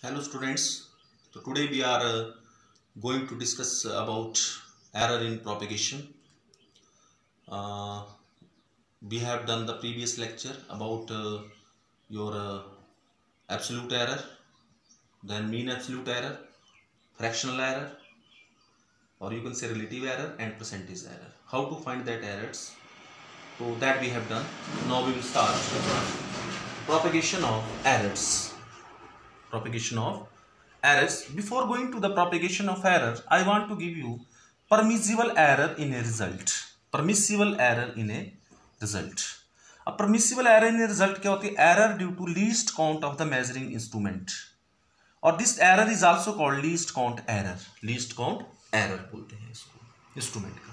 Hello students. So today we are going to discuss about error in propagation. Uh, we have done the previous lecture about your absolute error, then mean absolute error, fractional error, or you can say relative error and percentage error. How to find that errors? So that we have done. Now we will start propagation of errors. Propagation of errors. Before going to the propagation of error, I want to give you permissible error in a result. Permissible error in a result. अब permissible error in a result क्या होती है? Error due to least count of the measuring instrument. और this error is also called least count error. Least count error बोलते हैं इसको instrument का.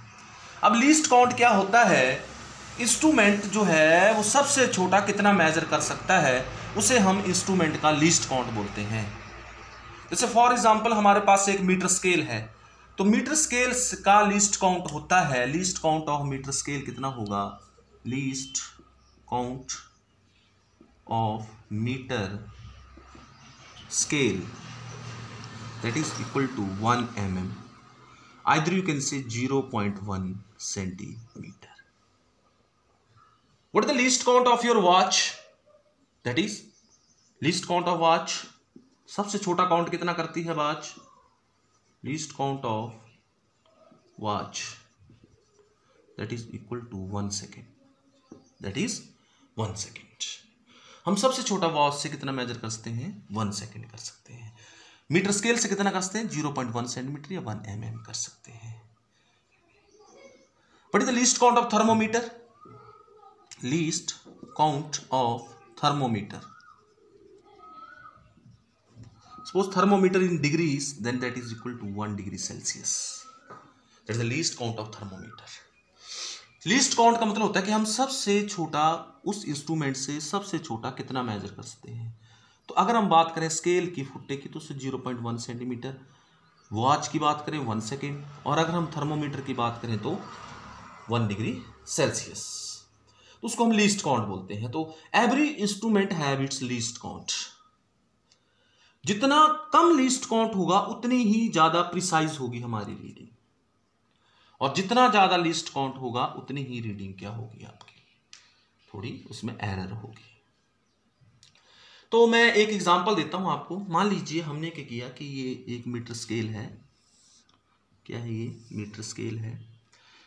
अब लीस्ट काउंट क्या होता है? इंस्ट्रूमेंट जो है वो सबसे छोटा कितना मेजर कर सकता है उसे हम इंस्ट्रूमेंट का लीस्ट काउंट बोलते हैं. जैसे फॉर एग्जांपल हमारे पास एक मीटर स्केल है, तो मीटर स्केल का लीस्ट काउंट होता है, least count of metre scale कितना होगा? Least count of metre scale that is equal to 1 mm. Either you can say 0.1 centimeter. What is the least count of your watch? That is least count of watch. सबसे छोटा count कितना करती है watch? Least count of watch that is equal to 1 second. That is 1 second. हम सबसे छोटा watch से कितना मेजर कर सकते हैं? 1 सेकेंड कर सकते हैं. मीटर स्केल से कितना कर सकते हैं? 0.1 सेंटीमीटर या 1 mm कर सकते हैं. What is the least count of thermometer? Least count of thermometer. Suppose thermometer in degrees, then that is equal to 1 degree Celsius. That is the least count of thermometer. Least count का मतलब होता है कि हम सबसे छोटा उस instrument से सबसे छोटा कितना मेजर कर सकते हैं. तो अगर हम बात करें स्केल की, फुट्टे की, तो उससे 0.1 सेंटीमीटर. वॉच की बात करें 1 सेकेंड. और अगर हम थर्मोमीटर की बात करें तो 1 डिग्री सेल्सियस. तो उसको हम लीस्ट काउंट बोलते हैं. तो every instrument have it's least count. जितना कम लीस्ट काउंट होगा उतनी ही ज्यादा प्रिसाइज होगी हमारी रीडिंग, और जितना ज्यादा लीस्ट काउंट होगा उतनी ही रीडिंग क्या होगी आपकी, थोड़ी उसमें एरर होगी. तो मैं एक एग्जांपल देता हूं आपको. मान लीजिए हमने क्या किया कि ये एक मीटर स्केल है. क्या है ये? मीटर स्केल है.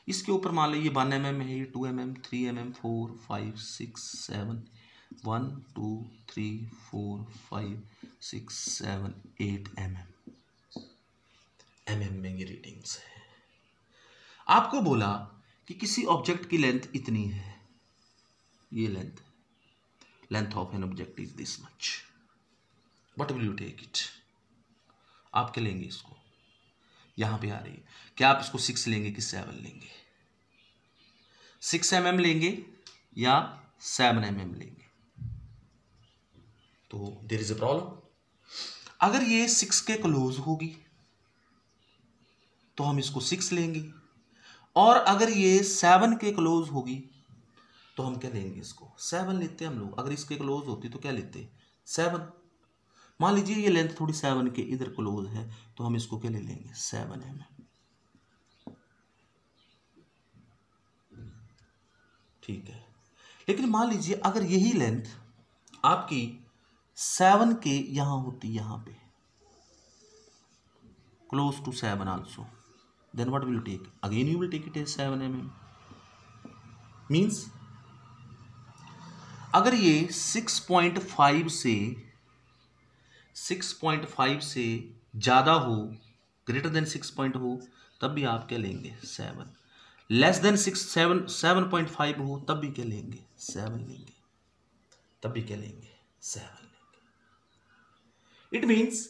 इसके ऊपर मान लीजिए 1 mm है, ये 2 mm, 3 mm, 4, 5, 6, 7, 1, 2, 3, 4, 5, 6, 7, 8 mm में ये रीडिंग्स है. आपको बोला कि किसी ऑब्जेक्ट की लेंथ इतनी है. ये length of an object is this much. What will you take it? आप क्या लेंगे इसको? यहां पे आ रही है. क्या आप इसको 6 लेंगे कि 7 लेंगे? 6 mm लेंगे या 7 mm लेंगे? तो देयर इज अ प्रॉब्लम. अगर ये 6 के क्लोज होगी तो हम इसको 6 लेंगे, और अगर ये 7 के क्लोज होगी तो हम क्या लेंगे? इसको 7 लेते हैं हम लोग. अगर इसके क्लोज होती तो क्या लेते? 7. मान लीजिए ये लेंथ थोड़ी 7 के इधर क्लोज है तो हम इसको क्या ले लेंगे? 7 mm. ठीक है. लेकिन मान लीजिए अगर यही लेंथ आपकी 7 के यहां होती, यहां पे close to 7 also, then what will you take? Again you will take it as 7 mm. Means अगर ये 6.5 से ज़्यादा हो, ग्रेटर देन 6 पॉइंट हो, तब भी आप क्या लेंगे? 7. लेस देन 7.5 हो तब भी क्या लेंगे? 7 लेंगे. तब भी क्या लेंगे? 7 लेंगे. इट मीन्स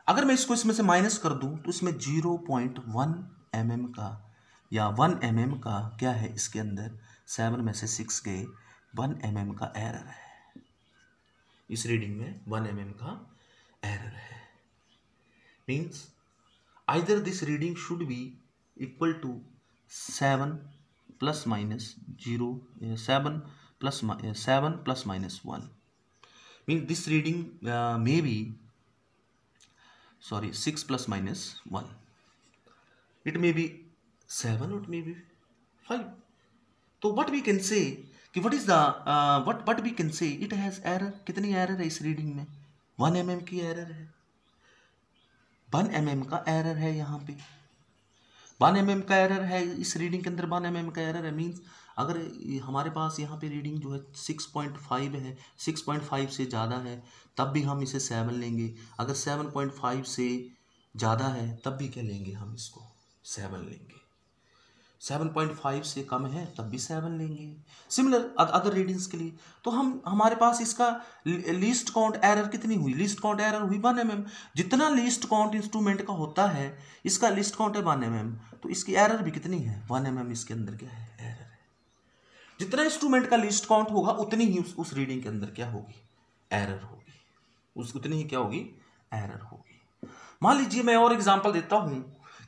अगर मैं इसको इसमें से माइनस कर दूं तो इसमें 0.1 mm का या 1 mm का क्या है इसके अंदर? 7 में से 6 गए, 1 mm का एरर है. इस रीडिंग में 1 mm का एरर है. Means either this reading should be equal to 7 plus minus 0, 7 plus minus 1. Means this reading may be sorry 6 plus minus 1. It may be 7 or it may be 5. तो what we can say कि what is the what we can say it has error. कितनी error है इस reading में? 1 mm की error है, 1 mm का error है यहाँ पे, 1 mm का एरर है इस रीडिंग के अंदर, 1 mm का एरर है। मीन्स अगर हमारे पास यहाँ पे रीडिंग जो है 6.5 है, 6.5 से ज़्यादा है तब भी हम इसे 7 लेंगे, अगर 7.5 से ज़्यादा है तब भी क्या लेंगे, हम इसको 7 लेंगे, 7.5 से कम है तब भी 7 लेंगे। सिमिलर अदर रीडिंग्स के लिए तो हमारे पास इसका लीस्ट काउंट एरर कितनी हुई, लीस्ट काउंट एरर हुई 1 mm। जितना लीस्ट काउंट इंस्ट्रूमेंट का होता है इसका लीस्ट काउंट है 1 mm, तो इसकी एरर भी कितनी है 1 mm। इसके अंदर क्या है, एरर है। जितना इंस्ट्रूमेंट का लीस्ट काउंट होगा उतनी ही उस रीडिंग के अंदर क्या होगी, एरर होगी, उतनी ही क्या होगी, एरर होगी। मान लीजिए मैं और एग्जांपल देता हूं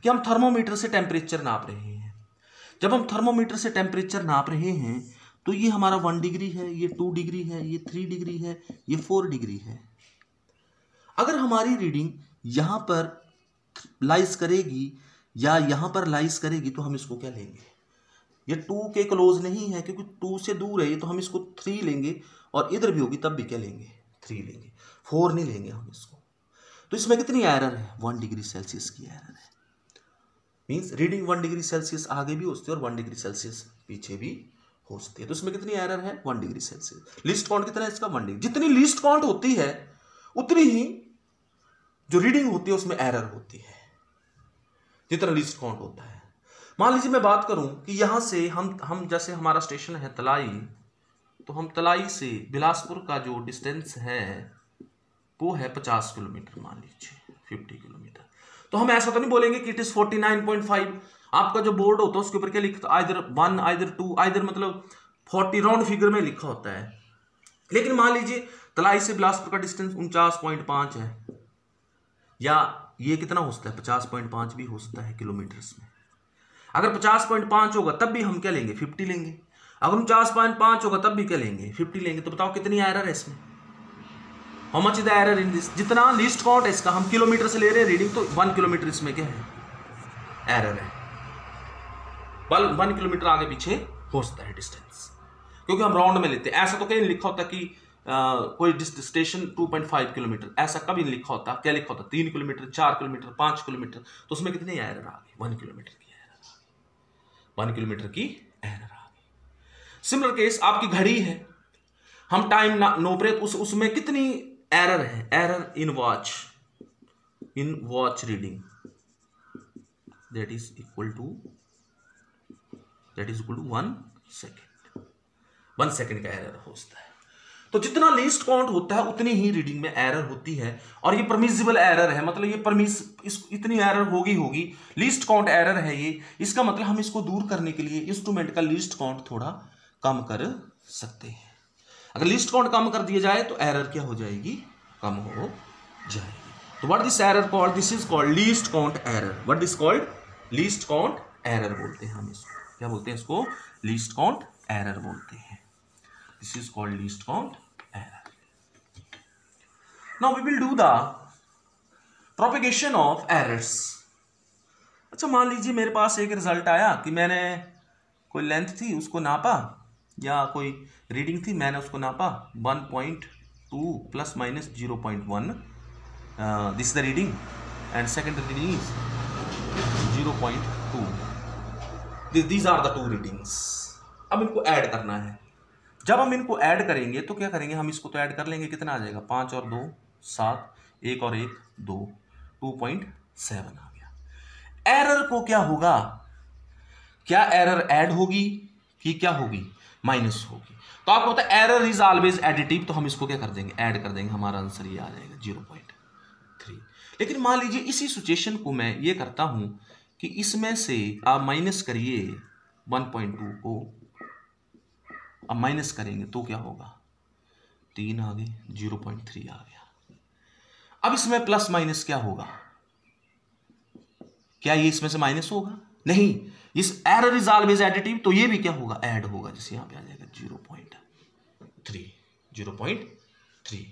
कि हम थर्मोमीटर से टेम्परेचर नाप रहे हैं। जब हम थर्मोमीटर से टेम्परेचर नाप रहे हैं तो ये हमारा 1 डिग्री है, ये 2 डिग्री है, ये 3 डिग्री है, ये 4 डिग्री है। अगर हमारी रीडिंग यहाँ पर लाइज करेगी या यहाँ पर लाइज करेगी तो हम इसको क्या लेंगे, ये 2 के क्लोज नहीं है क्योंकि 2 से दूर है ये, तो हम इसको 3 लेंगे, और इधर भी होगी तब भी क्या लेंगे, 3 लेंगे, 4 नहीं लेंगे हम इसको। तो इसमें कितनी एरर है, 1 डिग्री सेल्सियस की एरर है। मीन्स रीडिंग 1 डिग्री सेल्सियस आगे भी हो सकती है और 1 डिग्री सेल्सियस पीछे भी हो सकती है। तो इसमें कितनी एरर है, 1 डिग्री सेल्सियस। लीस्ट काउंट कितना है इसका, 1 डिग्री। जितनी लीस्ट काउंट होती है उतनी ही जो रीडिंग होती है उसमें एरर होती है, जितना लीस्ट काउंट होता है। मान लीजिए मैं बात करूं कि यहां से हम जैसे हमारा स्टेशन है तलाई, तो हम तलाई से बिलासपुर का जो डिस्टेंस है वो है 50 किलोमीटर, मान लीजिए 50 किलोमीटर। तो हम ऐसा तो नहीं बोलेंगे कि इट इज 49.5। आपका जो बोर्ड होता है उसके ऊपर क्या लिखता है, आइदर 1 आइदर 2 आइदर, मतलब 40 राउंड फिगर में लिखा होता है। लेकिन मान लीजिए तलाई से बिलासपुर का डिस्टेंस 49.5 है, या ये कितना हो सकता है 50.5 भी हो सकता है किलोमीटर्स में। अगर 50.5 होगा तब भी हम क्या लेंगे, 50 लेंगे। अगर 50.5 होगा तब भी क्या लेंगे, 50 लेंगे। तो बताओ कितनी एरर है इसमें, how much is the error in this. जितना लीस्ट काउंट है इसका, हम किलोमीटर से ले रहे हैं रीडिंग, तो 1 किलोमीटर इसमें क्या है, एरर है। 1 किलोमीटर आगे पीछे हो सकता है डिस्टेंस, क्योंकि हम राउंड में लेते हैं। ऐसा तो कहीं लिखा होता कि कोई स्टेशन 2.5 किलोमीटर, ऐसा कभी नहीं लिखा होता। क्या लिखा होता, 3 किलोमीटर, 4 किलोमीटर, 5 किलोमीटर। तो उसमें कितनी एरर आ गई, 1 किलोमीटर की एरर, 1 किलोमीटर की एरर आ गई। सिमिलर केस आपकी घड़ी है, हम टाइम नाप रहे, उसमें कितनी एरर है, error in watch reading, that is equal to 1 second. 1 second का एरर हो सकता है। तो जितना लीस्ट काउंट होता है उतनी ही रीडिंग में एरर होती है, और ये परमिसिबल एरर है, मतलब ये इतनी एरर होगी। लीस्ट काउंट एरर है ये, इसका मतलब हम इसको दूर करने के लिए इंस्ट्रूमेंट का लीस्ट काउंट थोड़ा कम कर सकते हैं। अगर लीस्ट काउंट कम कर दिया जाए तो एरर क्या हो जाएगी, कम हो जाएगी। तो what this error called, this is called least count error. What is called, least count error बोलते हैं हम इसको। क्या बोलते हैं इसको, लीस्ट काउंट एरर बोलते हैं। This is called least count error. Now we will do the propagation of errors. अच्छा, मान लीजिए मेरे पास एक रिजल्ट आया कि मैंने कोई लेंथ थी उसको नापा, या कोई रीडिंग थी मैंने उसको नापा 1.2 plus minus 0.1, this is the reading, and second reading is 0.2। These are the 2 readings. अब इनको ऐड करना है। जब हम इनको ऐड करेंगे तो क्या करेंगे, हम इसको तो ऐड कर लेंगे, कितना आ जाएगा, 5 और 2 7, 1 और 1 2, 2.7 आ गया। एरर को क्या होगा, क्या एरर ऐड होगी कि क्या होगी, माइनस होगी। तो आपको पता है एरर इज ऑलवेज एडिटिव, तो हम इसको क्या कर देंगे, ऐड कर देंगे, हमारा आंसर ये आ जाएगा 0.3। लेकिन मान लीजिए इसी सिचुएशन को मैं ये करता हूं कि इसमें से आप माइनस करिए 1.2 को, अब माइनस करेंगे तो क्या होगा, 3 आ गए, 0.3 आ गया। अब इसमें प्लस माइनस क्या होगा, क्या ये इसमें से माइनस होगा, नहीं, इस एरर इज ऑलवेज एडिटिव, तो ये भी क्या होगा, ऐड होगा, जैसे यहां पे आ जाएगा 0.3।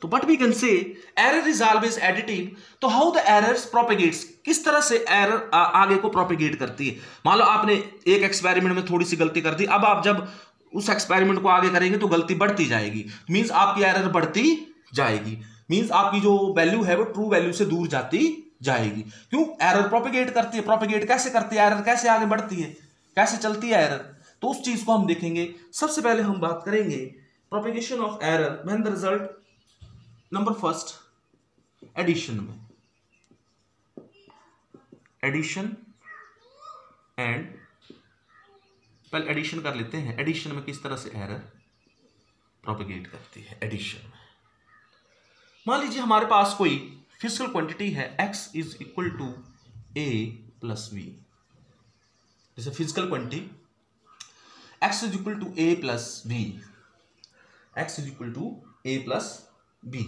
तो but we can say error is always additive. तो हाउ द एरर्स प्रोपेगेट्स, किस तरह से एरर आगे को प्रोपेगेट करती है। मान लो आपने एक एक्सपेरिमेंट में थोड़ी सी गलती कर दी, अब आप जब उस एक्सपेरिमेंट को आगे करेंगे तो गलती बढ़ती जाएगी, मींस आपकी एरर बढ़ती जाएगी, मींस आपकी जो वैल्यू है वो ट्रू वैल्यू से दूर जाती जाएगी। क्यों? एरर प्रोपेगेट करती है। प्रोपेगेट कैसे करती है एरर, कैसे आगे बढ़ती है, कैसे चलती है एरर, तो उस चीज को हम देखेंगे। सबसे पहले हम बात करेंगे propagation of error when the result, number first edition में, एडिशन एंड, पहले एडिशन कर लेते हैं। एडिशन में किस तरह से एरर प्रोपेगेट करती है। एडिशन में मान लीजिए हमारे पास कोई फिजिकल क्वांटिटी है x is equal to a plus B. जैसे physical quantity x is equal to a plus B, x is equal to a plus B.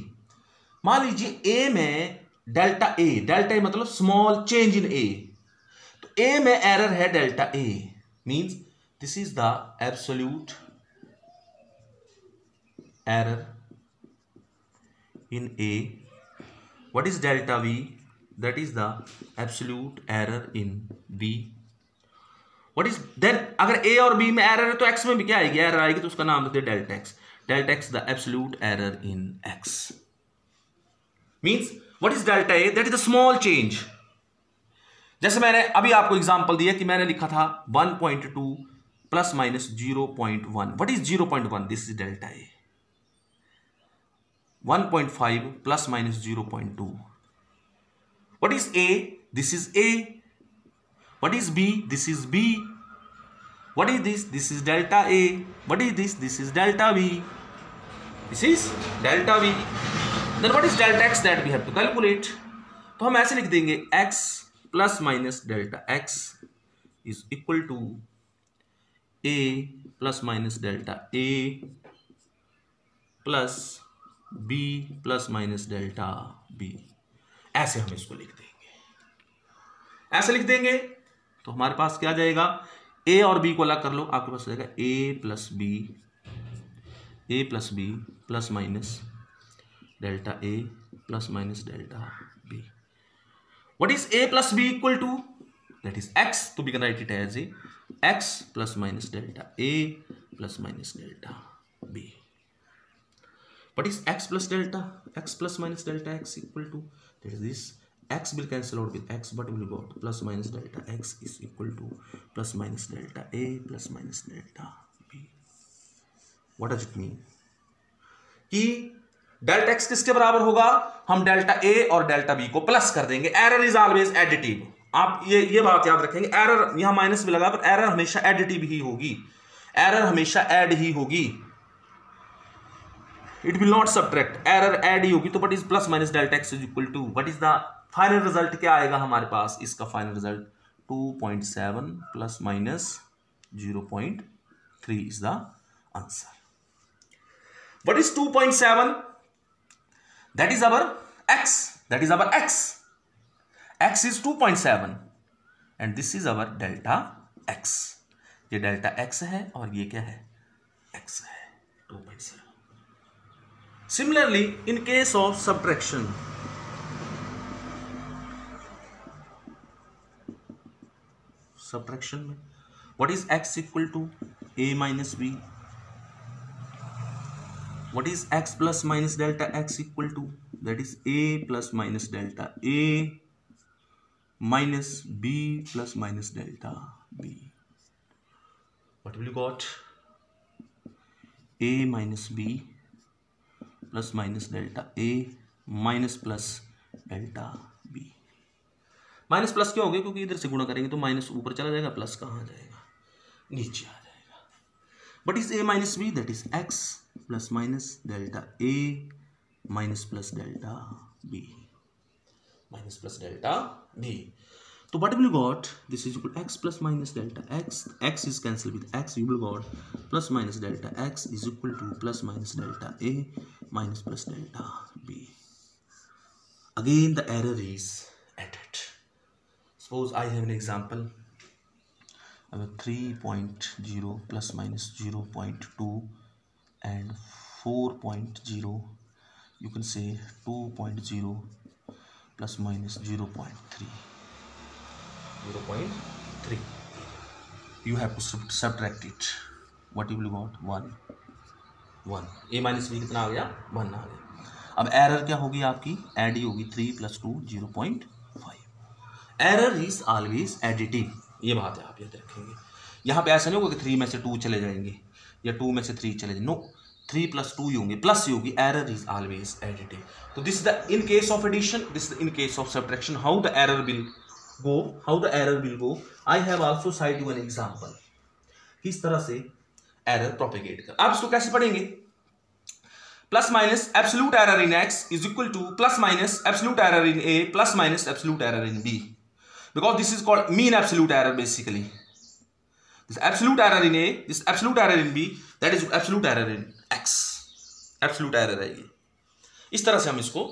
मान लीजिए a में डेल्टा a, डेल्टा a मतलब स्मॉल चेंज इन a, तो a में error है delta a, means this is the absolute error in A. What is delta V? That is the absolute error in B. What is then, अगर A और B में error है तो X में भी क्या आएगी, एरर आएगी, तो उसका नाम देते हैं delta X। Delta X the absolute error in X। Means what is delta A? That is the small change. जैसे मैंने अभी आपको एग्जांपल दिया कि मैंने लिखा था 1.2 plus minus 0.1। What is 0.1? This is delta A। 1.5 plus minus 0.2. What is A? This is A. What is B? This is B. What is this? This is delta A. What is this? This is delta B. This is delta B. Then what is delta X that we have to calculate? तो हम ऐसे लिख देंगे X plus minus delta X is equal to A plus minus delta A plus b plus minus delta b। ऐसे हम इसको लिख देंगे, ऐसे लिख देंगे तो हमारे पास क्या जाएगा, a और b को अलग कर लो, आपके पास जाएगा a plus B plus minus delta a plus minus delta b। What is a plus b equal to? That is x, तो we can write it as x plus minus delta a plus minus delta b। What is x plus delta? X plus minus delta x equal to, that is this, x will cancel out with x, but will go to plus minus delta x is equal to plus minus delta a plus minus delta b. What does it mean? कि delta x किसके बराबर होगा, हम delta a और delta b को plus कर देंगे। Error is always additive. आप ये बात याद रखेंगे, एरर यहां माइनस भी लगा पर एरर हमेशा एडिटिव ही होगी, एरर हमेशा ऐड ही होगी, it will not subtract, error add ही होगी। तो what is plus minus delta X is equal to, what is the final result, क्या आएगा हमारे पास, इसका final result 2.7 plus minus 0.3 is the answer. What is 2.7? That is our X, that is our X, X is 2.7 and this is our delta X. ये delta X है और ये क्या है, एक्स है, 2.7। Similarly, in case of subtraction, में what is x equal to a minus b? What is x plus minus delta x equal to? That is a plus minus delta a minus b plus minus delta b. What will you got? A minus b plus minus delta A minus plus delta B. Minus plus क्यों हो गया, क्योंकि इधर से गुणा करेंगे तो minus ऊपर चला जाएगा, प्लस कहाँ जाएगा, नीचे आ जाएगा। But is A minus B, that is X plus minus delta A minus plus delta B, minus plus delta B. तो what will you got? This is equal to x plus minus delta x. X is cancelled with x. You will got plus minus delta x is equal to plus minus delta a minus plus delta b. Again the error is added. Suppose I have an example. I have 3.0 plus minus 0.2 and 4.0 you can say 2.0 plus minus 0.3. You have to subtract it. What you will got? 1. a minus B कितना आ गया? 1 आ गया. अब error क्या होगी आपकी? Add ही होगी. 3 + 2 0.5. Error is always additive. ये बात है, आप याद रखेंगे. यहाँ पे ऐसा नहीं होगा कि 3 में से 2 चले जाएंगे या 2 में से 3 चले जाएंगे. नो, 3 + 2 ही होंगे, प्लस ही होगी. Error is always additive. तो this is the in case of addition, this is in case of subtraction. How the error will go, I have also side you an example. किस तरह से error propagate कर. आप इसको कैसे पढ़ेंगे? Plus minus absolute error in x is equal to plus minus absolute error in a plus minus absolute error in b, because this is called mean absolute error basically. This absolute error in a, this absolute error in b, that is absolute error in x. Absolute error है ये. इस तरह से हम इसको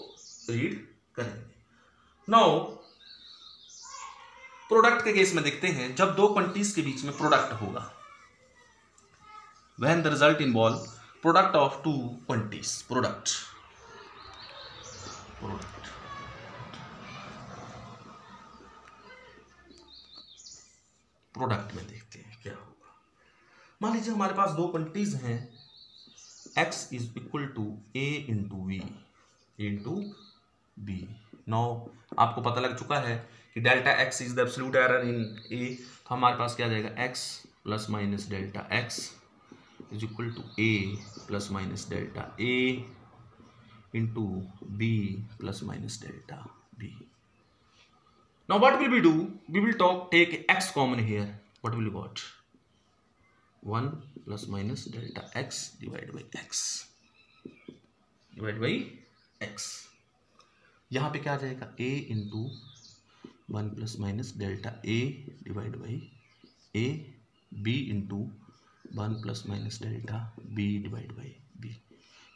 read करेंगे. Now product के case में देखते हैं. जब दो क्वांटिटीज के बीच में प्रोडक्ट होगा, when the result involve product of two quantities. Product में देखते हैं क्या होगा. मान लीजिए हमारे पास दो क्वांटिटीज हैं. x is equal to a into v into b. Now आपको पता लग चुका है कि delta x is the absolute error in a. तो हमारे पास क्या आ जाएगा? x plus minus delta x is equal to a plus minus delta a into b plus minus delta b. Now what will we do? We will take x common here. What will you got? 1 plus minus delta x divided by x. यहाँ पे क्या आ जाएगा? a into 1 plus minus delta a divided by a, b into 1 plus minus delta b divide by b.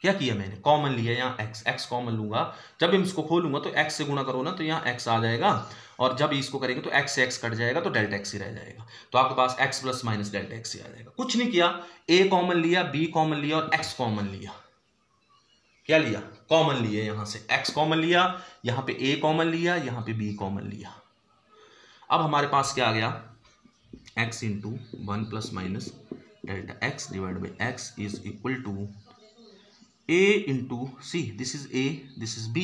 क्या किया मैंने? Common लिया. यहाँ x कॉमन लूंगा. जब हम इसको खोलूंगा तो x से गुणा करो ना, तो यहाँ x आ जाएगा. और जब इसको करेंगे तो x से x कट जाएगा, तो डेल्टा x ही रह जाएगा. तो आपके पास x plus minus delta x ही आ जाएगा. कुछ नहीं किया. a कॉमन लिया, b कॉमन लिया और x कॉमन लिया. क्या लिया? कॉमन लिए. यहाँ से x कॉमन लिया, यहाँ पे a कॉमन लिया, यहाँ पे b कॉमन लिया. अब हमारे पास क्या आ गया? x into 1 plus minus delta x divide by x is equal to a into C. This is a, this is b.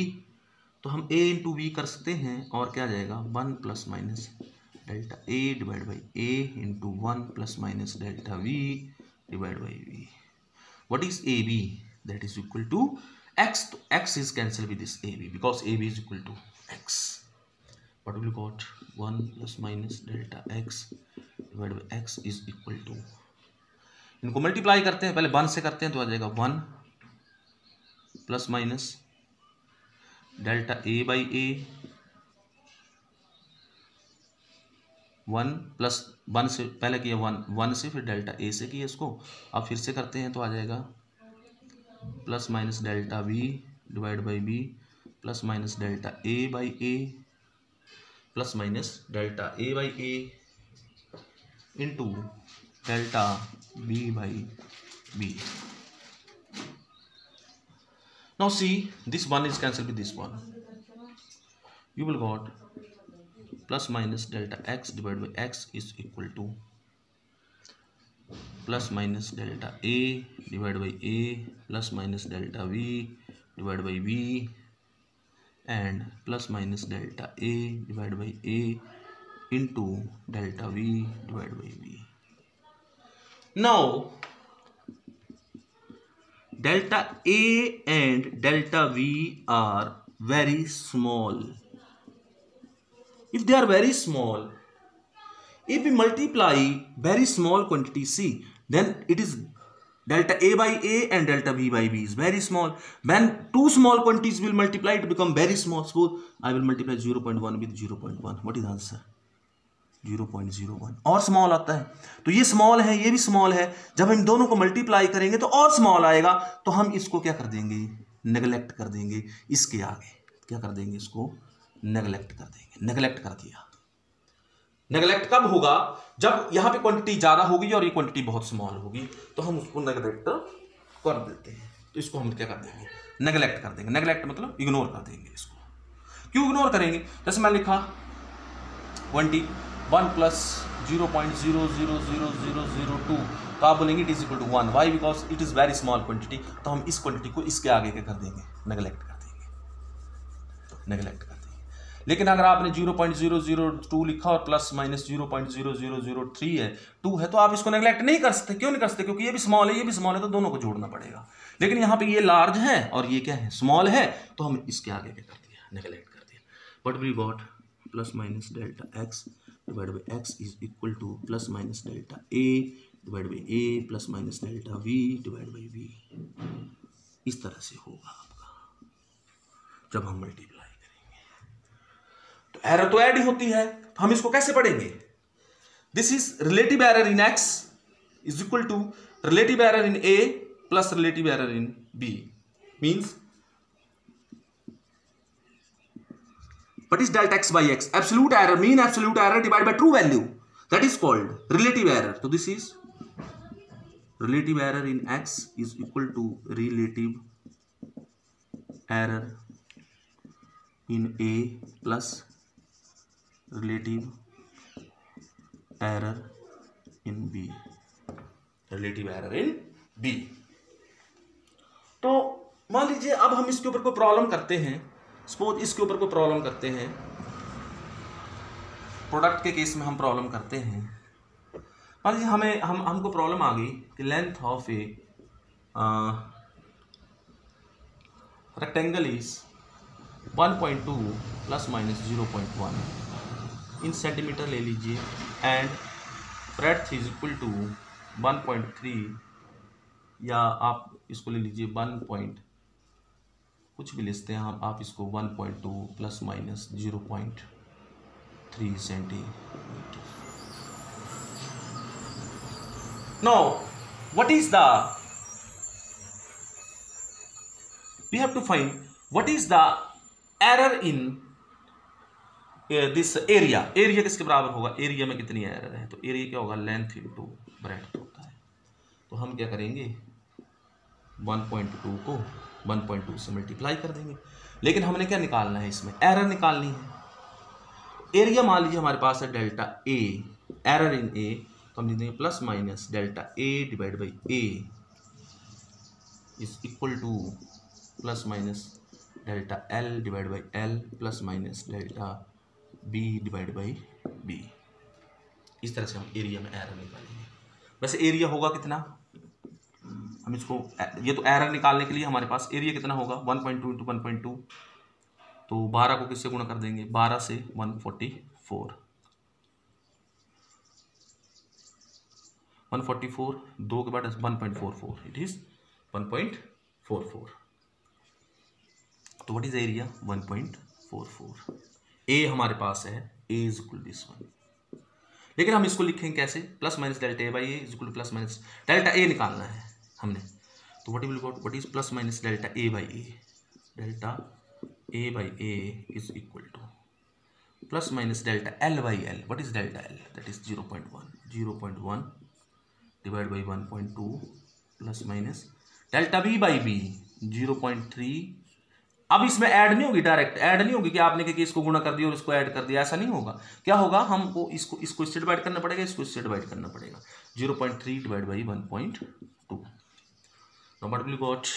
तो हम a इंटू b कर सकते हैं और क्या जाएगा? 1 plus minus delta a divide by a into 1 plus minus delta v divide by v. What is a b? That is equal to x. तो x is cancel with this a b because a b is equal to x. What will got? 1 plus minus delta x divide by x is equal to, इनको multiply करते हैं. पहले 1 से करते हैं तो आ जाएगा 1 plus minus delta a by a, 1 plus 1 से पहले किया 1 से, फिर डेल्टा a से किया इसको. अब फिर से करते हैं तो आ जाएगा plus minus delta b divide by b plus minus delta a by a plus minus delta a by a into delta b by b. Now see, this one is cancelled with this one. You will got plus minus delta x divided by x is equal to plus minus delta a divided by a plus minus delta v divided by v and plus minus delta a divided by a into delta v divided by v. Now delta a and delta v are very small. If they are very small, if we multiply very small quantity c, then it is delta a by a and delta b by b is very small. When two small quantities will multiply, it become very small. Suppose I will multiply 0.1 with 0.1. What is the answer? 0.01. और small आता है. तो ये small है, ये भी small है. जब हम दोनों को मल्टीप्लाई करेंगे तो और स्मॉल आएगा. तो हम इसको क्या कर देंगे? नेगलेक्ट कर देंगे. इसके आगे क्या कर देंगे? इसको नेगलेक्ट कर देंगे. नेगलेक्ट कर दिया. नेगलेक्ट कब होगा? जब यहाँ पे क्वांटिटी ज़्यादा होगी और ये क्वांटिटी बहुत स्मॉल होगी, तो हम उसको नेगलेक्ट कर देते हैं. तो इसको हम क्या कर देंगे, नेगलेक्ट कर देंगे। नेगलेक्ट मतलब इग्नोर कर देंगे इसको। क्यों इग्नोर करेंगे? जैसे मैं लिखा 21 प्लस 0.000002, तो आप बोलेंगे it is equal to 1। Why? Because it is very small quantity. तो हम इस क्वांटिटी को इसके आगे क्या कर देंगे, नेगलेक्ट कर देंगे, नेगलेक्ट कर देंगे। लेकिन अगर आपने 0.002 लिखा और प्लस माइनस 0.0003 है, 2 है, तो आप इसको नेगलेक्ट नहीं कर सकते। क्यों नहीं कर सकते? क्योंकि ये भी स्मॉल है, ये भी स्मॉल है, तो दोनों को जोड़ना पड़ेगा। लेकिन यहाँ पे ये लार्ज है और ये क्या है, स्मॉल है, तो हम इसके आगे क्या कर दिया, नेगलेक्ट कर दिया। But we got plus minus delta X divide by X is equal to plus minus delta A divide by A plus minus delta V divide by V. इस तरह से होगा आपका जब हम मल्टीप्लाई करेंगे। तो एरर तो ऐड ही होती है, तो हम इसको कैसे पढ़ेंगे? This is relative error in X is equal to relative error in A plus relative error in B. Means what is delta x by x? Absolute error, mean absolute error divided by true value, that is called relative error. So this is relative error in x is equal to relative error in a plus relative error in b, relative error in b। तो मान लीजिए अब हम इसके ऊपर कोई problem करते हैं, सपोज इसके ऊपर कोई प्रॉब्लम करते हैं, प्रोडक्ट के केस में हम प्रॉब्लम करते हैं। मान लीजिए हमको प्रॉब्लम आ गई कि length of a rectangle is 1.2 plus minus 0.1 in centimetre ले लीजिए, and breadth is equal to 1.3, या आप इसको ले लीजिए 1. कुछ भी लिखते हैं आप इसको 1.2 plus minus 0.3 centimetre. Now, what is the, we have to find what is the error in this area। Area किसके बराबर होगा, एरिया में कितनी एरर है? तो एरिया क्या होगा, लेंथ इंटू ब्रेड्थ होता है। तो हम क्या करेंगे, 1.2 को 1.2 से मल्टीप्लाई कर देंगे। लेकिन हमने क्या निकालना है, इसमें एरर निकालनी है। एरिया मान लीजिए हमारे पास है डेल्टा ए, एरर इन ए, तो हम लिख देंगे plus minus delta A divide by A is equal to plus minus delta L divide by L plus minus delta B divide by B. इस तरह से हम एरिया में एरर निकालेंगे। वैसे एरिया होगा कितना, हम इसको, ये तो एरर निकालने के लिए हमारे पास एरिया कितना होगा 1.2 इंटू 1.2, तो 12 को किससे गुणा कर देंगे, 12 से 144, 144 2 के बाद 1.44, इट इज 1.44। तो व्हाट इज एरिया, 1.44। ए हमारे पास है, A is equal this one. लेकिन हम इसको लिखेंगे कैसे, plus minus delta A by A is equal plus minus delta A निकालना है हमने। तो what will got, what is plus minus delta A by A, delta A by A is equal to plus minus delta L by L. What is delta L, that is 0.1 divide by 1.2 plus minus delta B by B 0.3। अब इसमें add नहीं होगी, direct add नहीं होगी कि आपने कि इसको गुणा कर दिया और इसको ऐड कर दिया, ऐसा नहीं होगा। क्या होगा, हमको इसको इससे डिवाइड करना पड़ेगा, इसको इससे डिवाइड करना पड़ेगा। 0.3 divide by 1.2। Now what will got,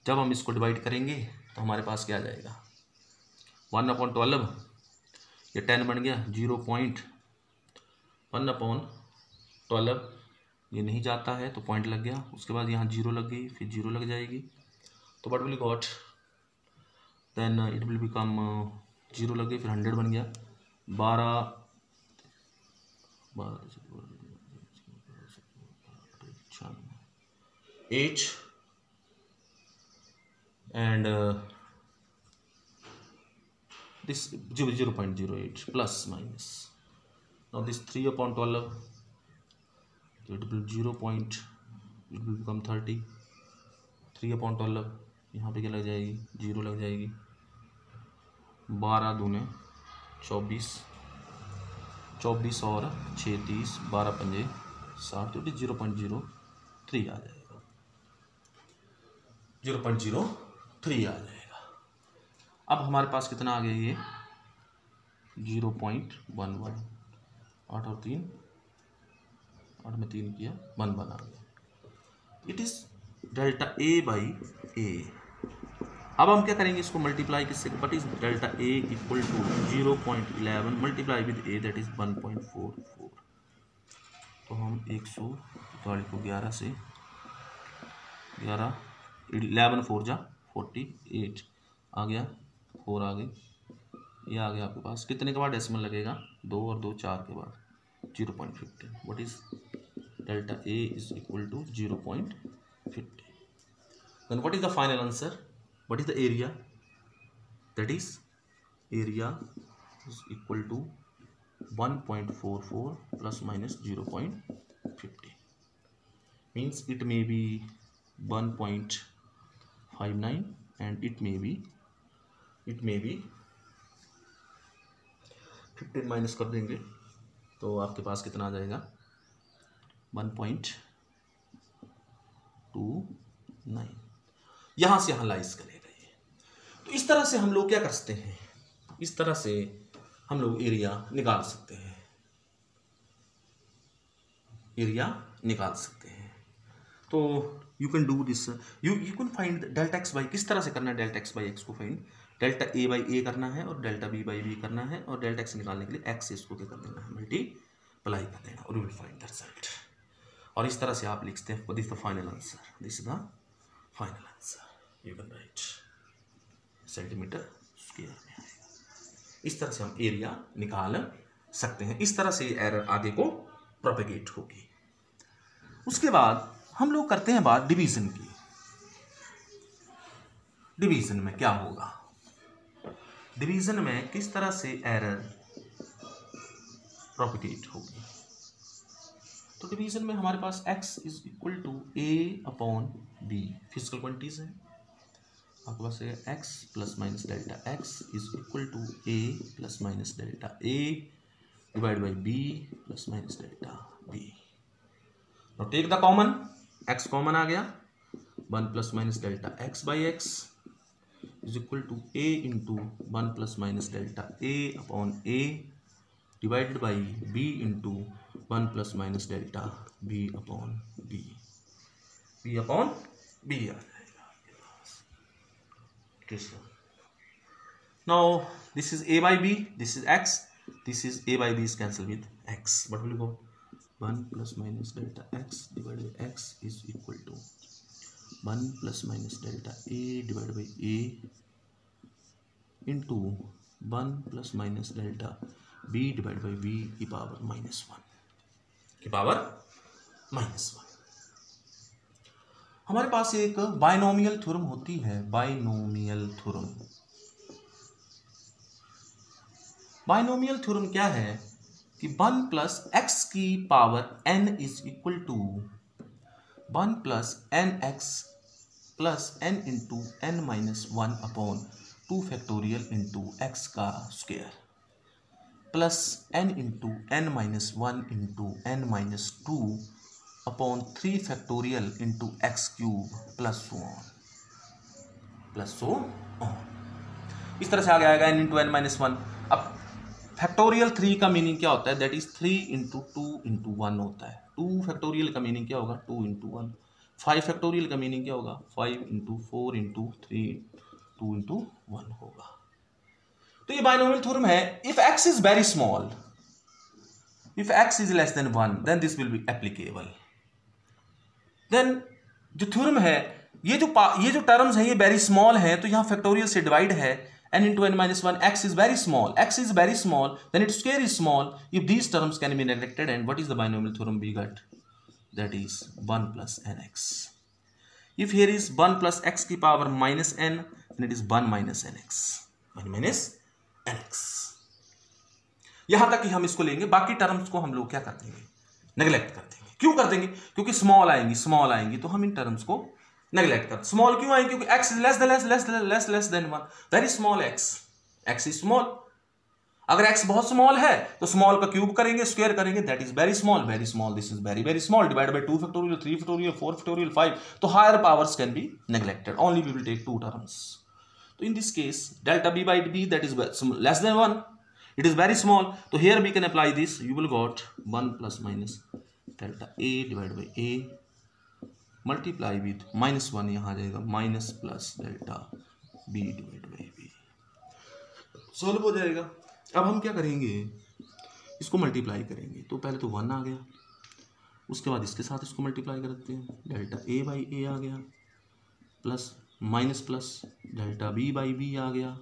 जब हम इसको डिवाइड करेंगे तो हमारे पास क्या आ जाएगा, 1/12, ये 10 बन गया, 0.1/12, ये नहीं जाता है तो पॉइंट लग गया, उसके बाद यहाँ 0 लग गई, फिर 0 लग जाएगी। तो what will got, then it will become 0 लग गई, फिर 100 बन गया, 12 8 and this 0.08 plus minus. Now this 3/12, so it will it will become 30, 3/12, यहाँ पे क्या लग जाएगी, 0 लग जाएगी, 12 दूने 24, 24 और 6 30, 12 पंजे 60, तो 0.03 आ जाएगा। 0.03 आ जाएगा। अब हमारे पास कितना आ गया, ये 0.11, 8 और 3, 8 में 3 किया, 11 आ गया। It is delta A by A. अब हम क्या करेंगे, इसको मल्टीप्लाई किससे, but is delta A equal to 0.11 multiply with A, that is 1.44। तो हम 140 को 11 से 11, 11 4 जा 48 आ गया, 4 आ गई, ये आ गया आपके पास। कितने के बाद डेसिमल लगेगा, 2 और 2 4 के बाद 0.15। What is delta A is equal to 0.50। Then what is the final answer, what is the area, that is area is equal to 1.44 plus minus 0.50 means it may be 1.59 and it may be 15 minus कर देंगे तो आपके पास कितना आ जाएगा, 1.29। यहाँ से यहाँ lies करेगा ये। तो इस तरह से हम लोग क्या कर सकते हैं, इस तरह से हम लोग एरिया निकाल सकते हैं, एरिया निकाल सकते हैं। तो you can do this, you can find delta X by, किस तरह से करना है डेल्टा एक्स बाई एक्स को फाइंड, डेल्टा ए बाई ए करना है और डेल्टा बी बाई बी करना है, और डेल्टा एक्स निकालने के लिए एक्स इसको क्या कर देना है, मल्टीप्लाई कर देना, और you will find the result. और इस तरह से आप लिखते हैं, this the final answer, this is the final answer, you can write centimetre square में आएगा। इस तरह से हम एरिया निकाल सकते हैं, इस तरह से एरर आगे को प्रोपेगेट होगी। उसके बाद हम लोग करते हैं बात डिवीजन की। डिवीजन में क्या होगा, डिवीजन में किस तरह से एरर प्रोपेगेट होगी। तो डिवीजन में हमारे पास x is equal to a upon b, physical quantities है आपके पास है, x plus minus delta x is equal to a plus minus delta a divide by b plus minus delta b। Now take the common, x common आ गया, 1 plus minus delta x by x is equal to a into 1 plus minus delta a upon a divided by b into 1 plus minus delta b upon b, b upon b आ जाएगा। Now this is a by b, this is x, this is a by b is cancelled with x. What will go? 1 plus minus delta x divided by x is equal to 1 plus minus delta a divided by a into 1 plus minus delta b divided by b की power -1 की power -1। हमारे पास एक binomial theorem होती है, binomial theorem. Binomial theorem क्या है कि 1 plus x की power n is equal to 1 plus n x plus n into n minus 1 upon 2 factorial into x का square plus n into n minus 1 into n minus 2 upon 3 factorial into x cube plus so on. इस तरह से आगे आएगा n into n minus 1। अब factorial 3 का meaning क्या होता है, दैट इज 3 इंटू 2 इंटू 1 होता है। 2 फैक्टोरियल का मीनिंग क्या होगा, 2 इंटू 1। 5 फैक्टोरियल का मीनिंग क्या होगा, 5 इंटू 4 इंटू 3 2 इंटू 1 होगा। तो ये बाइनोमियल थ्योरम है। If x is very small, if x is less than 1, then this will be applicable. Then जो थ्योरम है, ये जो टर्म्स है ये वेरी स्मॉल है, तो यहाँ फैक्टोरियल से डिवाइड है, n into n minus 1, x is very small, then its square is small. If these terms can be neglected, and what is the binomial theorem we got? That is 1 plus nx. If here is 1 plus x की power minus n, then it is 1 minus nx. 1 minus nx. यहाँ तक कि हम इसको लेंगे, बाकी terms को हम लोग क्या कर देंगे, नेग्लेक्ट कर देंगे। क्यों कर देंगे, क्योंकि स्मॉल आएंगी, तो हम इन टर्म्स को नेग्लेक्ट कर। स्मॉल क्यों आएंगे, क्योंकि x is less than 1, very small x is small। अगर x बहुत स्मॉल है तो स्मॉल का क्यूब करेंगे, स्क्वायर करेंगे, that is very small, this is very very small, divide by 2 factorial, 3 factorial, 4 factorial, 5, तो higher powers can be neglected, only we will take 2 terms. तो in this case delta b by b, that is less than 1, it is very small, so here we can apply this. You will got 1 plus minus delta a divided by a multiply with -1, यहाँ आ जाएगा minus plus delta b divide by b. Solve हो जाएगा. अब हम क्या करेंगे, इसको multiply करेंगे. तो पहले तो 1 आ गया, उसके बाद इसके साथ इसको मल्टीप्लाई करते हैं, डेल्टा a बाई a आ गया, plus minus plus delta b by b आ गया,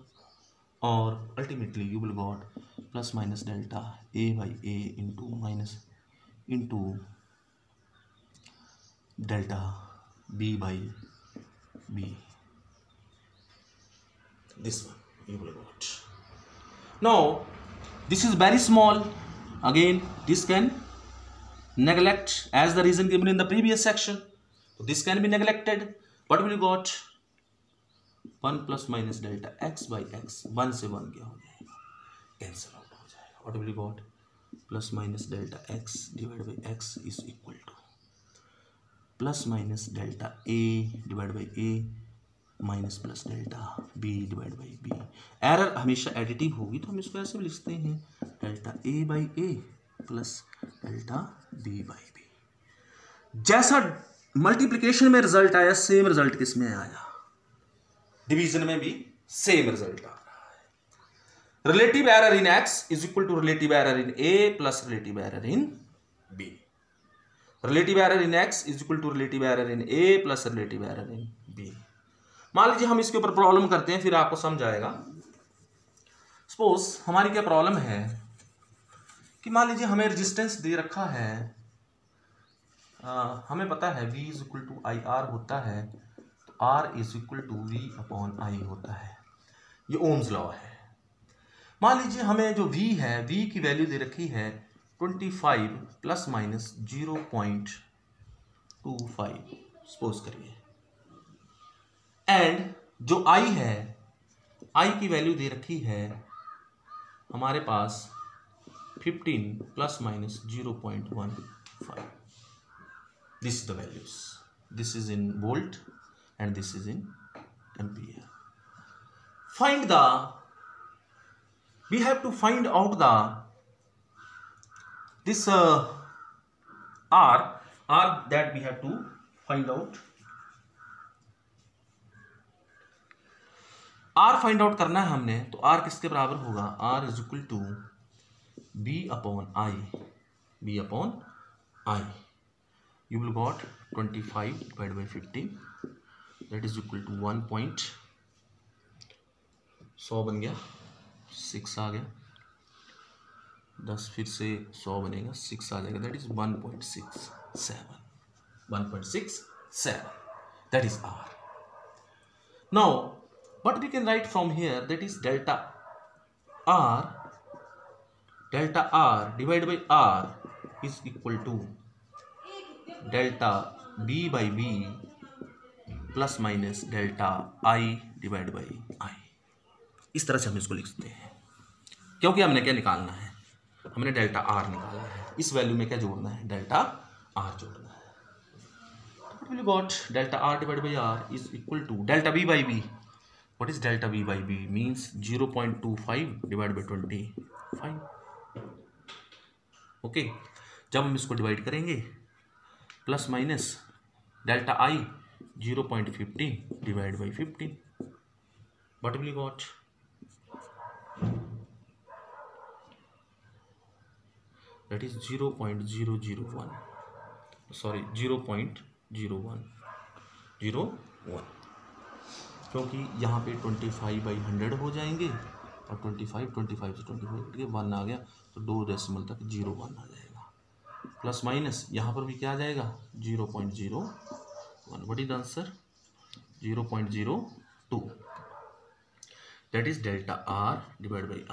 और ultimately you will got plus minus delta a by a into minus into delta b by b. This one you will got. Now this is very small. Again this can neglect as the reason given in the previous section. So this can be neglected. What will you got? 1 plus minus delta x by x. 1 से 1 क्या हो जाएगा, cancel out हो जाएगा. What will you got? Plus minus delta x divided by x is equal to plus minus delta a divided by a minus plus delta b divide by b. Error हमेशा additive होगी तो हम इसको ऐसे भी लिखते हैं, delta a by a plus delta b by b. जैसा मल्टीप्लिकेशन में रिजल्ट आया सेम रिजल्ट किसमें आया, डिवीजन में भी सेम रिजल्ट आ रहा है. Relative error in x is equal to relative error in a plus relative error in b. Relative error in x is equal to relative error in a plus relative error in b. मान लीजिए हम इसके ऊपर problem करते हैं, फिर आपको समझ आएगा. सपोज हमारी क्या प्रॉब्लम है कि मान लीजिए हमें रेजिस्टेंस दे रखा है, हमें पता है V is equal to I R होता है, तो R is equal to V upon I होता है. ये ओम्स लॉ है. मान लीजिए हमें जो V है, V की वैल्यू दे रखी है 25 प्लस माइनस 0.25 सपोज करिए, एंड जो I है, I की वैल्यू दे रखी है हमारे पास 15 plus minus 0.15. This is the values, this is in volt and this is in ampere. Find the, we have to find out the this R that we have to find out. R find out करना है हमने, तो R किसके बराबर होगा, R is equal to B upon I. You will got 25 divide by 15, that is equal to 100 बन गया, 6 आ गया, 10 फिर से 100 बनेगा, 6 आ जाएगा, that is 1.67. That is R. Now what we can write from here, that is delta R divided by R is equal to delta B by B plus minus delta I divided by I. इस तरह से हम इसको लिखते हैं, क्योंकि हमने क्या निकालना है, हमने डेल्टा R निकालना है. इस वैल्यू में क्या जोड़ना है, डेल्टा R जोड़ना है. What will you got? Delta R divided by R is equal to delta B by B. What is delta B by B? Means 0.25 divided by 25. Okay. जब हम इसको डिवाइड करेंगे, plus minus delta I 0.15 divide by 15. What will you got? That is 0.001. Sorry, 0.01. क्योंकि यहाँ पे 25 by 100 हो जाएंगे, और 25 से 25 1 आ गया, तो 2 डेसिमल तक 0.1 आ जाएगा, प्लस माइनस यहाँ पर भी क्या आ जाएगा 0.01. What is answer, 0.02. That is delta R divide by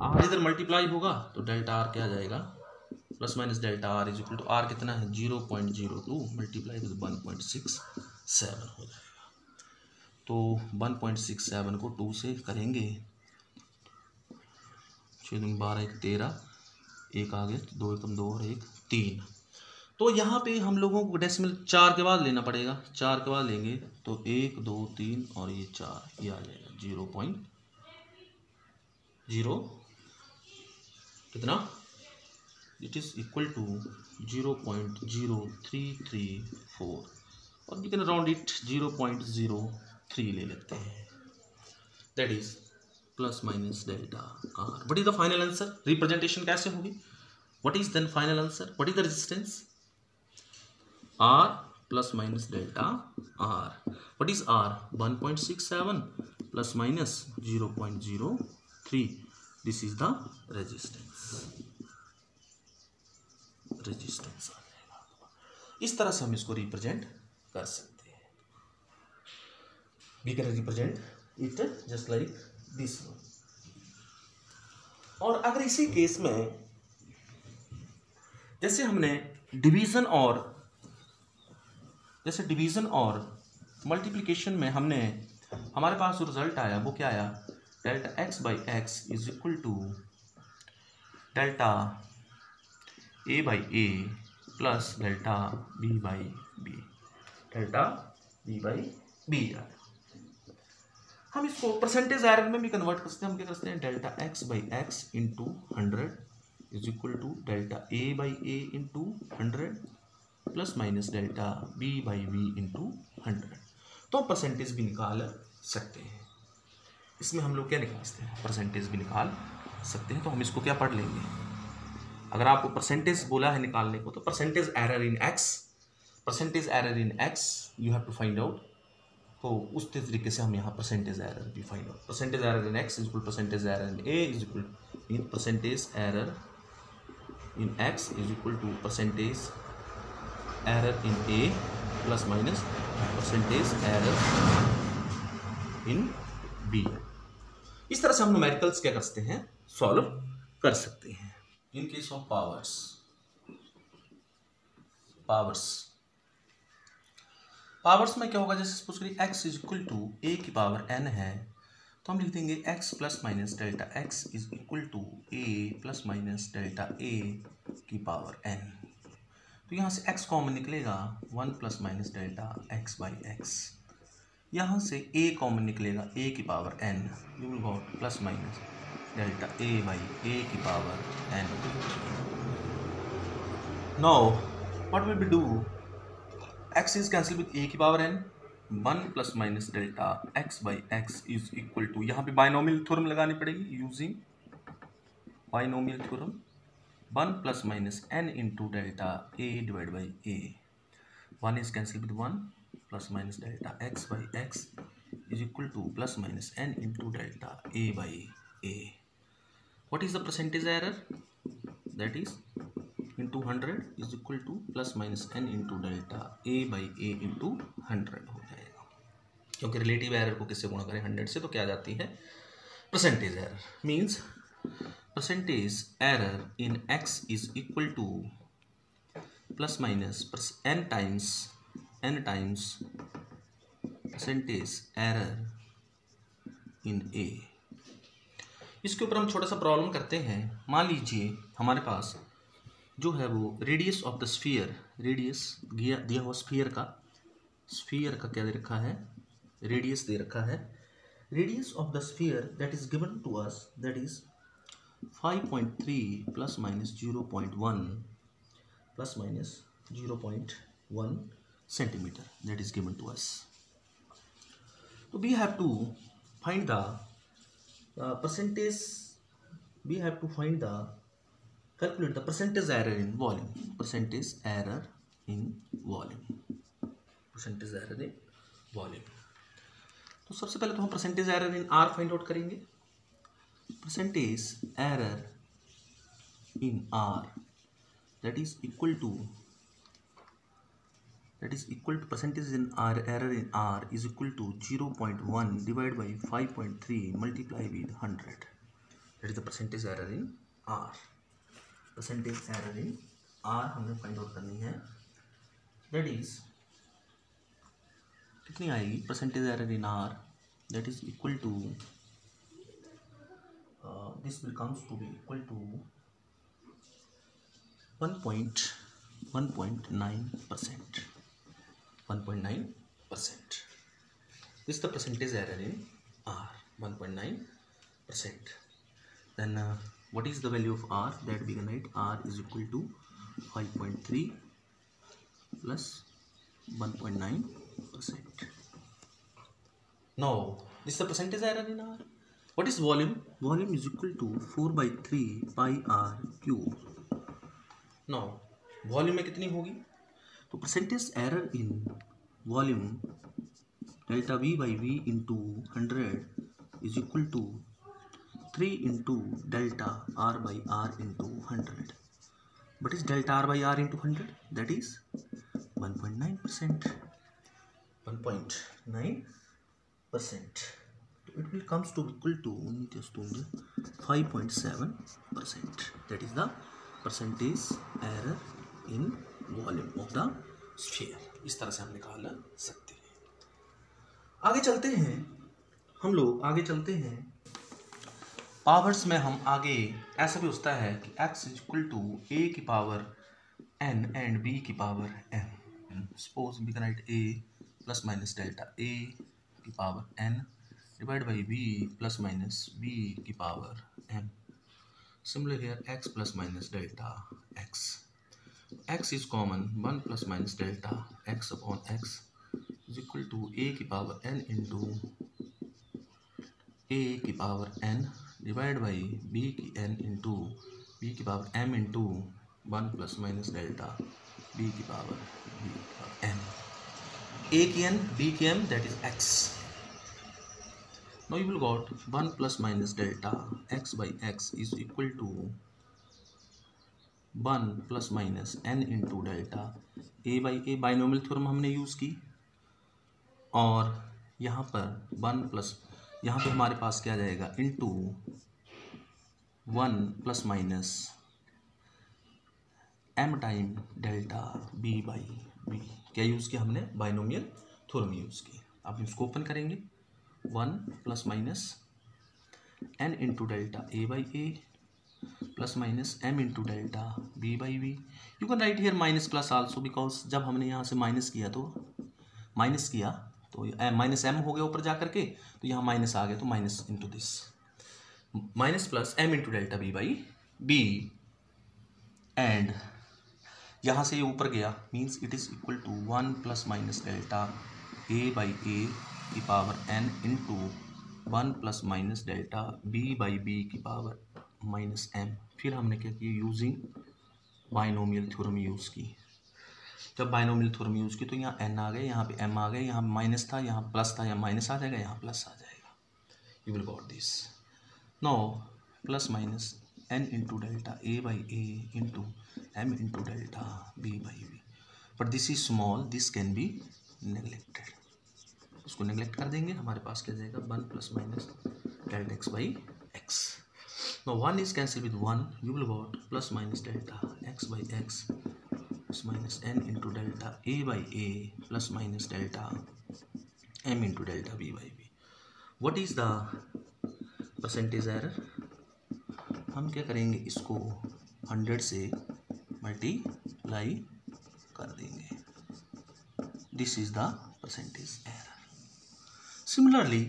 R इधर मल्टीप्लाई होगा तो डेल्टा R क्या आ जाएगा, plus minus delta R is equal to R कितना है 0.02 मल्टीप्लाई विद 1.67 हो जाएगा. तो 1.67 को 2 से करेंगे 6 दूनी 12 1 13, एक आगे 2 एकम 2 और 1 3। तो यहाँ पे हम लोगों को डेसिमल 4 के बाद लेना पड़ेगा। 4 के बाद लेंगे तो 1 2 3 और ये 4, ये आ जाएगा 0.0 कितना, इट इज इक्वल टू 0.0334 और वी कैन राउंड इट 0.03 ले लेते हैं, that is plus minus delta R. What is the final answer? Representation कैसे होगी? What is then final answer? What is the resistance? R plus minus delta R. What is R? 1.67 plus minus 0.03. This is the resistance. Resistance आ जाएगा। इस तरह से हम इसको represent कर सकते हैं। We can represent it just like this one. और अगर इसी केस में जैसे हमने डिवीजन और मल्टीप्लिकेशन में हमारे पास जो रिजल्ट आया वो क्या आया, delta X by X is equal to delta A by A plus delta B by B, delta B by B. हम इसको परसेंटेज एरर में भी कन्वर्ट करते हैं। हम क्या करते हैं, delta X by X into 100 is equal to delta A by A into 100 plus minus delta B by B into 100। तो परसेंटेज भी निकाल सकते हैं। इसमें हम लोग क्या निकाल सकते हैं, परसेंटेज भी निकाल सकते हैं। तो हम इसको क्या पढ़ लेंगे, अगर आपको परसेंटेज बोला है निकालने को तो percentage error in X you have to find out. तो उस तरीके से हम यहाँ परसेंटेज एरर भी find out. Percentage error in X is equal percentage error in A is equal mean percentage error in X is equal to percentage error in A plus minus percentage error in B. इस तरह से हम numericals क्या कर सकते हैं, solve कर सकते हैं। इन केस ऑफ पावर्स में क्या होगा, जैसे सपोज करिए x is equal to A की पावर n है तो हम लिख देंगे x plus minus delta x is equal to A plus minus delta a की पावर n। तो यहाँ से x कॉमन निकलेगा 1 plus minus delta x by X. यहाँ से a कॉमन निकलेगा a की power n, you will got plus minus delta a by a की power n। Now what will B do, x is cancel with a की power n, 1 plus minus delta x by X is equal to, यहाँ पे binomial theorem लगानी पड़ेगी using binomial theorem, 1 plus minus n into delta a divide by a। 1 is cancel with 1 plus minus delta x by X is equal to plus minus n into delta a by a। What is the percentage error, that is into 100 is equal to plus minus n into delta a by a into 100 हो जाएगा। क्योंकि relative error को किससे गुणा करें, 100 से, तो क्या जाती है percentage error. Means percentage error in x is equal to plus minus n times percentage error in a। इसके ऊपर हम छोटा सा प्रॉब्लम करते हैं। मान लीजिए हमारे पास जो है वो radius of the sphere, radius दिया हुआ स्फीयर का क्या दे रखा है, रेडियस दे रखा है। Radius of the sphere that is given to us that is 5.3 plus minus 0.1 centimetre, that is given to us. तो we have to find the percentage, we have to find the calculate the percentage error in volume, percentage error in volume। तो सबसे पहले तो हम percentage error in R find out करेंगे। Percentage error in R that is equal to percentage in r error in r is equal to 0.1 divided by 5.3 multiply with 100, that is the percentage error in r। percentage error in r हमने find out करनी है, that is कितनी आएगी, percentage error in r that is equal to this will comes to be equal to 1.9%. 1.9%. This is the percentage error in R, 1.9%. Then what is the value of R? That we can write R is equal to 5.3 plus 1.9%. Now this is the percentage error in R. What is volume? Volume is equal to 4/3 pi R cube. Now volume में कितनी होगी? तो percentage error in volume delta V by V into 100 is equal to 3 into delta R by R into 100. What is delta R by R into 100? That is 1.9%. 1.9%. It will comes to equal to 5.7%. That is the percentage error in volume of the sphere. इस तरह से हम निकाल सकते हैं. आगे चलते हैं हम लोग, आगे चलते हैं पावर्स में. हम आगे ऐसा भी होता है कि x is equal to a की पावर n एंड b की power m. Suppose we can write a plus minus delta a की power n divide by b plus minus b की power m. Similar here x plus minus delta x. x is common 1 plus minus delta x upon x is equal to a की power n into a की power n divide by b की n into b की power m into 1 plus minus delta b की power m. a की n b की m, that is x. Now you will got 1 plus minus delta x by x is equal to 1 plus minus n into delta a by a. Binomial theorem हमने use की और यहाँ पर 1 plus, यहाँ पे हमारे पास क्या जाएगा into 1 plus minus m time delta b by b. क्या यूज़ किया हमने? बाइनोमियल थ्योरम यूज़ की. आप इसको ओपन करेंगे 1 plus minus n into delta a by a plus minus m into delta b by b. You can write here minus plus also, because जब हमने यहाँ से माइनस किया तो माइनस m हो गया ऊपर जा करके, तो यहाँ माइनस आ गया तो minus into this minus plus m into delta b by b. And यहाँ से ये ऊपर गया means it is equal to 1 plus minus delta a by a की power n into 1 plus minus delta b by b की power minus m. फिर हमने क्या किया? यूजिंग बाइनोमियल थ्योरम यूज़ की. जब बाइनोमियल थ्योरम यूज़ की तो यहाँ n आ गए, यहाँ पे m आ गए, यहाँ माइनस था, यहाँ प्लस था, यहाँ माइनस आ जाएगा, यहाँ प्लस आ जाएगा. You will got this. No plus minus n into delta a by a into m into delta b by b. But this is small, this can be neglected. उसको neglect कर देंगे, हमारे पास क्या जाएगा 1 plus minus delta x by x. Now 1 is cancelled with 1, you will got plus minus delta x by x plus minus n into delta a by a plus minus delta m into delta b by b. What is the percentage error? हम क्या करेंगे? इसको 100 से multiply कर देंगे. This is the percentage error. Similarly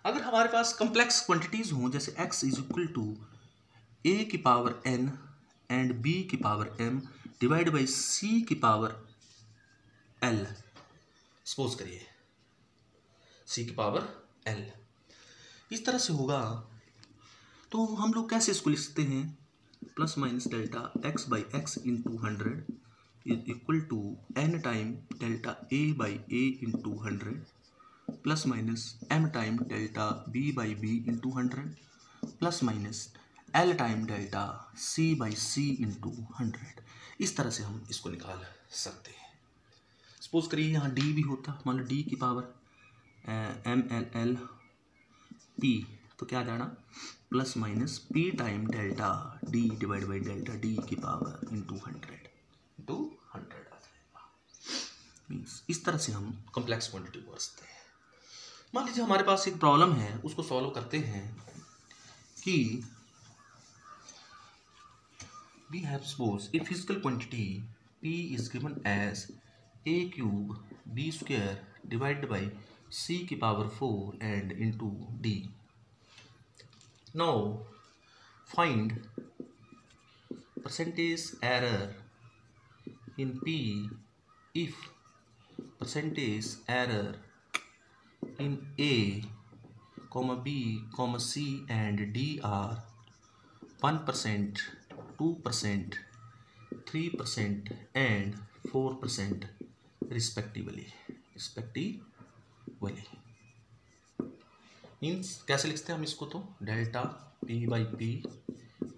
अगर हमारे पास कॉम्प्लेक्स क्वांटिटीज हों, जैसे x is equal to a की पावर n एंड b की power m divide by c की पावर l. सपोज करिए c की पावर l इस तरह से होगा, तो हम लोग कैसे इसको लिख सकते हैं? Plus minus delta x by X into 100 is equal to n time delta a by a into 100 plus minus m time delta b by b into 100 plus minus l time delta c by c into 100. इस तरह से हम इसको निकाल सकते हैं. Suppose करिए यहाँ d भी होता, मान लो d की power m l l p, तो क्या जाना plus minus p time delta d divide by delta d की पावर इंटू 100 आ जाएगा. मीन्स इस तरह से हम कॉम्प्लेक्स क्वांटिटी को रखते हैं. मान लीजिए हमारे पास एक प्रॉब्लम है, उसको सॉल्व करते हैं कि we have suppose a physical quantity P is given as a cube b square divided by c की power 4 and into d. Now find percentage error in P if percentage error in A, B, C and D are 1%, 2%, 3% and 4% respectively. Means कैसे लिखते हैं हम इसको? तो delta P by P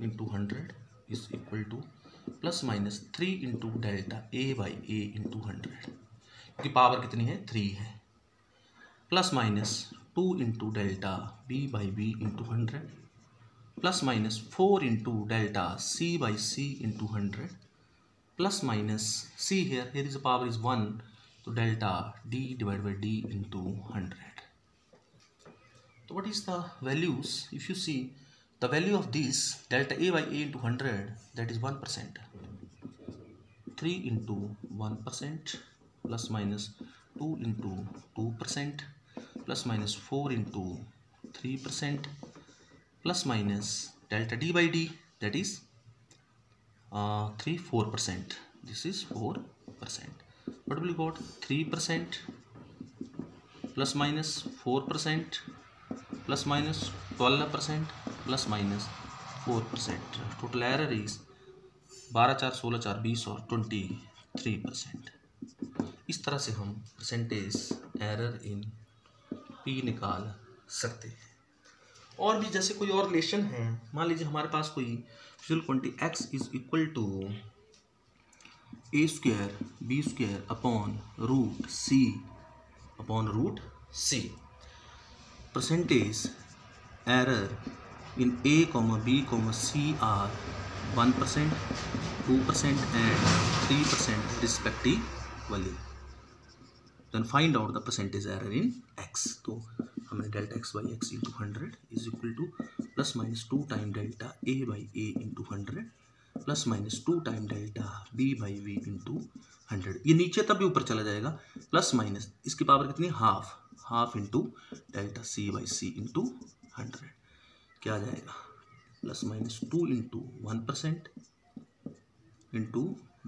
into 100 is equal to plus minus 3 into delta A by A into 100, क्योंकि power कितनी है? 3 है, plus minus 2 into delta B by B into 100 plus minus 4 into delta C by C into 100 plus minus C here is the power is 1, तो delta D divided by D into 100. So what is the values? If you see the value of this delta A by A into 100, that is 1%. 3 into 1% plus minus 2 into 2% plus minus 4 into 3% plus minus delta D by D, that is 4%. This is 4%. What will you got? 3% plus minus 4% plus minus 12% plus minus 4%. Total error is 12 4 16 4 20 और 23%. इस तरह से हम percentage error इन P निकाल सकते हैं. और भी जैसे कोई और रिलेशन है, मान लीजिए हमारे पास कोई physical quantity x is equal to a square b square upon root c. Percentage error in A, B, C are 1%, 2% and 3% respectively. Then find out the percentage error in x. तो हमने delta x by x into 100 is equal to plus minus 2 time delta A by A into 100 plus minus 2 time delta B by B into 100. ये नीचे तब भी ऊपर चला जाएगा, plus minus इसकी पावर कितनी? Half into delta C by C into 100. क्या आ जाएगा? Plus minus 2 into 1% into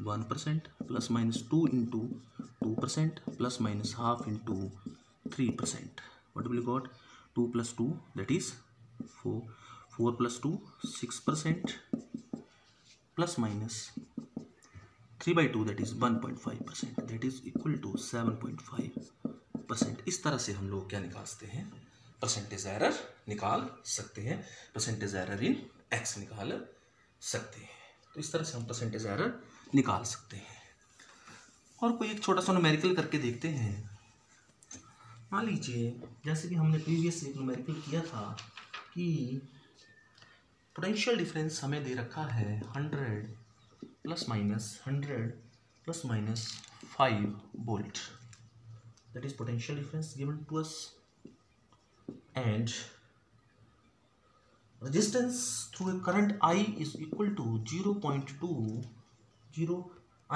1% plus minus 2 into 2% plus minus half into 3%. What will you got? 2 plus 2, that is 4. 4 plus 2, 6% plus minus 3 by 2, that is 1.5%, that is equal to 7.5%. इस तरह से हम लोग क्या निकाल सकते हैं? परसेंटेज एरर निकाल सकते हैं, परसेंटेज एरर इन x निकाल सकते हैं. तो इस तरह से हम परसेंटेज एरर निकाल सकते हैं. और कोई एक छोटा सा न्यूमेरिकल करके देखते हैं. मान लीजिए जैसे कि हमने प्रीवियस एक न्यूमेरिकल किया था कि पोटेंशियल डिफरेंस हमें दे रखा है 100 plus minus 5 volt. That is potential difference given to us, and resistance through a current I is equal to 0.2.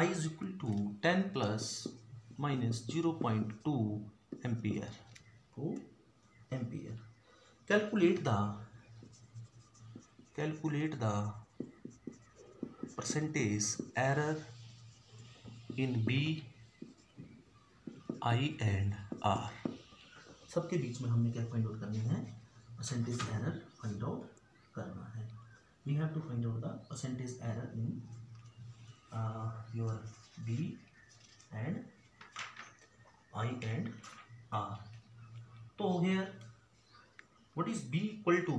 I is equal to 10 plus minus 0.2 ampere. Calculate the percentage error in B, I and R. सबके बीच में हमने क्या find out करना है? Percentage error find out करना है. We have to find out the percentage error in your B and I and R. तो here what is B equal to?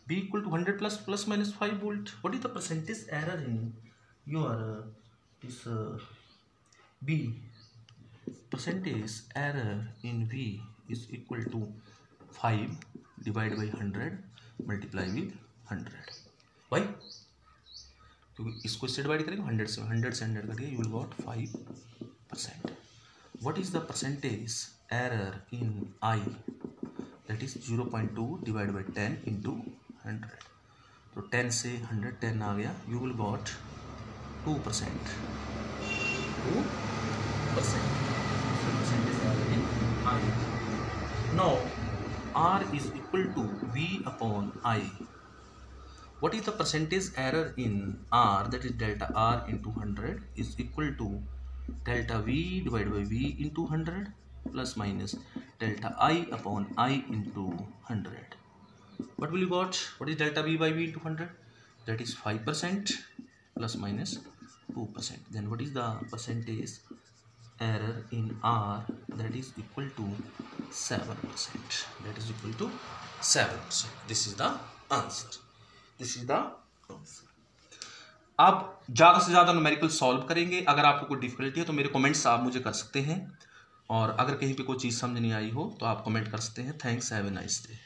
B equal to 100 plus minus 5 volt. What is the percentage error in your this B? Percentage error in V is equal to 5 divided by 100 multiply with 100. Why? क्योंकि इसको इससे divide करेंगे 100 से 100 करिए, you will got 5%. What is the percentage error in I? That is 0.2 divided by 10 into 100. तो 10 से 110 आ गया, you will got 2%. 2%. Now R is equal to V upon I. What is the percentage error in R, that is delta R into 100 is equal to delta V divided by V into 100 plus minus delta I upon I into 100. What will you got? What is delta V by V into 100? That is 5% plus minus 2%. Then what is the percentage error in R? That is equal to 7%. That is equal to 7%. This is the answer. This is the answer. आप ज़्यादा से ज़्यादा numerical solve करेंगे. अगर आपको कोई difficulty है तो मेरे कमेंट्स आप मुझे कर सकते हैं, और अगर कहीं पे कोई चीज़ समझ नहीं आई हो तो आप कमेंट कर सकते हैं. Thanks, have a nice day.